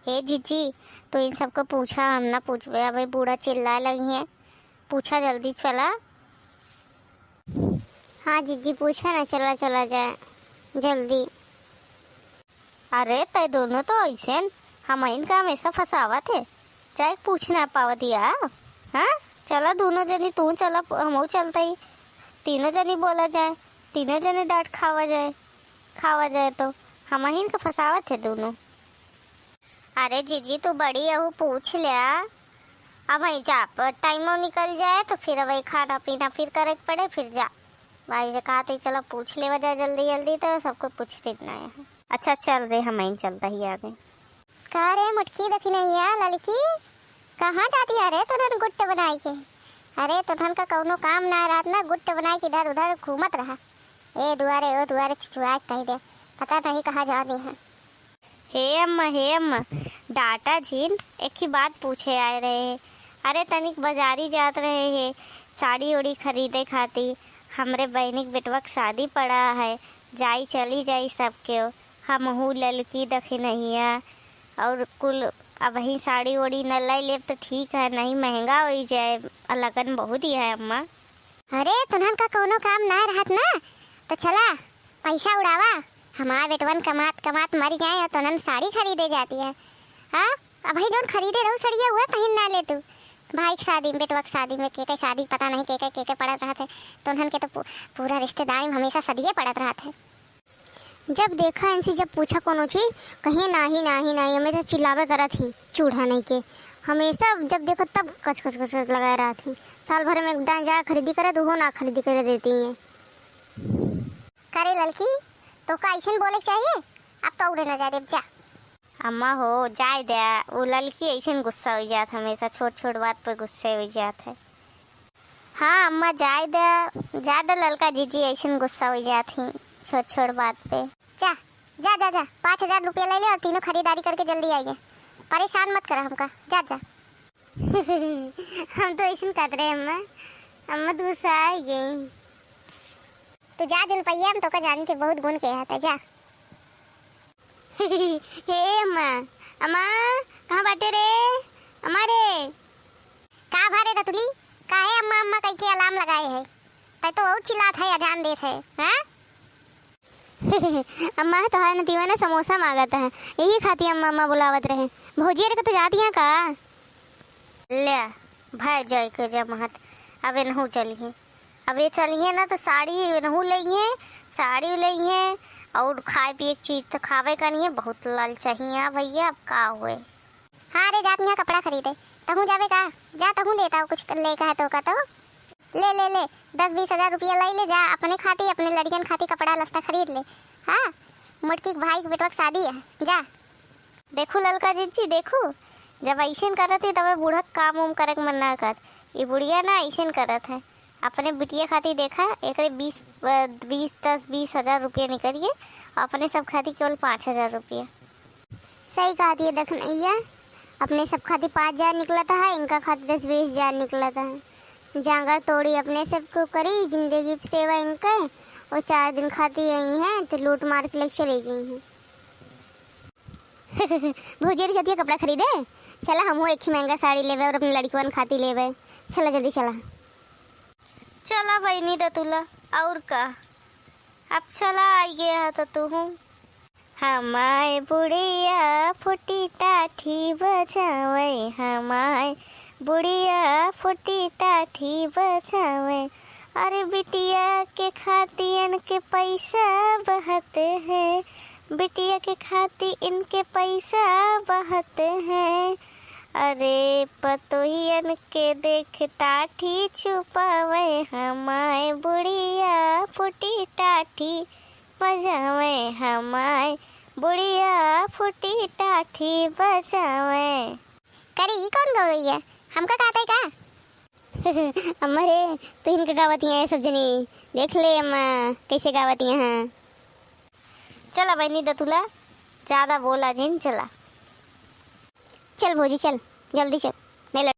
हे जीजी, तो इन सबको पूछा, हम ना पूछबे। अबे बूढ़ा चिल्लाए लगी है, पूछा जल्दी चला। हाँ जीजी पूछा ना, चला चला जाए जल्दी। अरे तय दोनों तो ऐसे हम इनका हमेशा फंसावा थे, चाहे पूछ ना पावत या। हाँ चला दोनों जनी, तू चला हम चलते ही, तीनों जनी बोला जाए, तीनों जने डांट खावा जाए तो हम इनका फंसावा थे दोनों। अरे जीजी तू बड़ी है, पूछ लिया। अब वही जा टाइम निकल जाए तो फिर वही खाना पीना फिर करे पड़े, फिर जा भाई से कहा थी चलो पूछ ले वजह जल्दी जल्दी, तो सबको पूछते इतना है। अच्छा चल रहे हम चलता ही आगे। कह रे मुटकी दखी नहीं है लड़की, कहाँ जाती है रे तुरंत गुट्टे बनाई के? अरे तुरंत का कौनो काम ना रात ना गुट्टे बनाई के इधर उधर घूमत रहा। ए दुआरे ओ दुआरे छिछुआ कह दे, पता नहीं कहाँ जा रही है। हे अम्मा डाटा झीन एक ही बात पूछे आए रहे। अरे तनिक बाजारी जात रहे है साड़ी उड़ी खरीदे खाती, हमरे बहनिक बेटवा शादी पड़ा है, जाई चली जाई सबके। हमहू ललकी दखे नहीं है और कुल अब वही साड़ी उड़ी न लाई ले तो ठीक है, नहीं महंगा हो जाए, लगन बहुत ही है अम्मा। अरे तुनन का कोनो काम ना रहत ना तो चला पैसा उड़ावा, हमारे बेटवन कमात कमात मर जाए और तुनन साड़ी खरीदे जाती है। हाँ अब भाई जोन खरीदे रहो सड़िया हुआ पहन ना ले तू। भाई की शादी में बेटवा की शादी में के शादी पता नहीं के पड़त रहा थे, तुनन के तो पूरा रिश्तेदारी में हमेशा सदिये पड़त रहा थे। जब देखा इनसे जब पूछा कोनो चीज कहीं नाही हमेशा चिल्लावे करा थी, चूढ़ा नहीं के हमेशा जब देखो तब कच लगा रहा थी। साल भर में एकदम जा खरीदी करे तो हो ना खरीदी करे देती है। करे लड़की तो का ऐसे बोले चाहिए, अब तो उड़े न जा जा। अम्मा हो जाए दे, वो लड़की ऐसे गुस्सा हो जात, हमेशा छोट बात पे गुस्से हो जात है। हाँ अम्मा जाए दे लड़का जीजी ऐसे गुस्सा हो जात ही छोट बात पे। जा जा जा जा 5,000 रुपया ले ले और तीनों खरीदारी करके जल्दी आइए, परेशान मत करा हमका, जा जा। हम तो ऐसे कर रहे अम्मा तो गुस्सा आई गई। तो जा जिन पैया हम तो का जानी थे बहुत गुण के आता, जा। हे अम्मा कहाँ बाटे रे अम्मा रे? का भारे दतुली काहे अम्मा कह के अलार्म लगाए है, तै तो और चिल्लात है अजान देत है। हाँ अम्मा तो है नतीवा ना समोसा मांगत है, यही खाती अम्मा बुलावत रहे। भौजी रे तो जाती हैं का? ले भाई जाए के जा महत, अब इनहू चलिए, अब ये चलिए ना तो साड़ी इनहू लेंगे, साड़ी लेंगे और खाए पिए की चीज तो खावे करनी, बहुत लाल चाहिए भैया, अब का हुए। हाँ रे जाती हैं कपड़ा खरीदे, तहू जावे का? जा तहू लेता हूँ कुछ ले का है तो का तो ले 10-20 हजार रुपया ले जा, अपने खाती अपने लड़कियन खाती कपड़ा लस्ता खरीद ले। हाँ मुटकी भाई के बेटवा की शादी है, जा। देखो ललका जीजी देखो, जब ऐसे करत है तब बूढ़ा काम उम करे मन ना कर, ये बुढ़िया ना ऐसे करत है अपने बिटिया खाती। देखा एक 20 हजार रुपया निकलिए, अपने सब खाती केवल 5,000 रुपया। सही कहा थी देख नहीं, अपने सब खाती 5,000 निकला था, इनका खाती 10-20 हजार निकला था। जांगर तोड़ी अपने सबको करी जिंदगी सेवा इनके, और 4 दिन खाती यही है तो लूट मार के लेके चले गई हैं। भौजी चतिया कपड़ा खरीदे, चला हम एक ही महंगा साड़ी लेवे और अपने लड़कियों खाती लेवे, चला जल्दी चला बहनी दतुला और का, अब चला आई गया है तो तू हूँ। हमारे बुढ़िया फुटी टाठी बजावे, हमारे बुढ़िया फुटी टाठी बजावे, अरे बिटिया के खाती इनके पैसा बहते हैं, बिटिया के खाती इनके पैसा बहते हैं, अरे पतोहियन के देख टाठी छुपावे, हमारे बुढ़िया फुटी टाठी बजावे, हमारे बुढ़िया फुटी टाठी बजावे। करी कौन गई है, हमका कहते का? अम्मा रे तो इनका गावती है सब जनी, देख ले अम्मा कैसे गावती हैं। चला बहनी दतुला ज्यादा बोला जिन, चला चल भौजी चल जल्दी चल।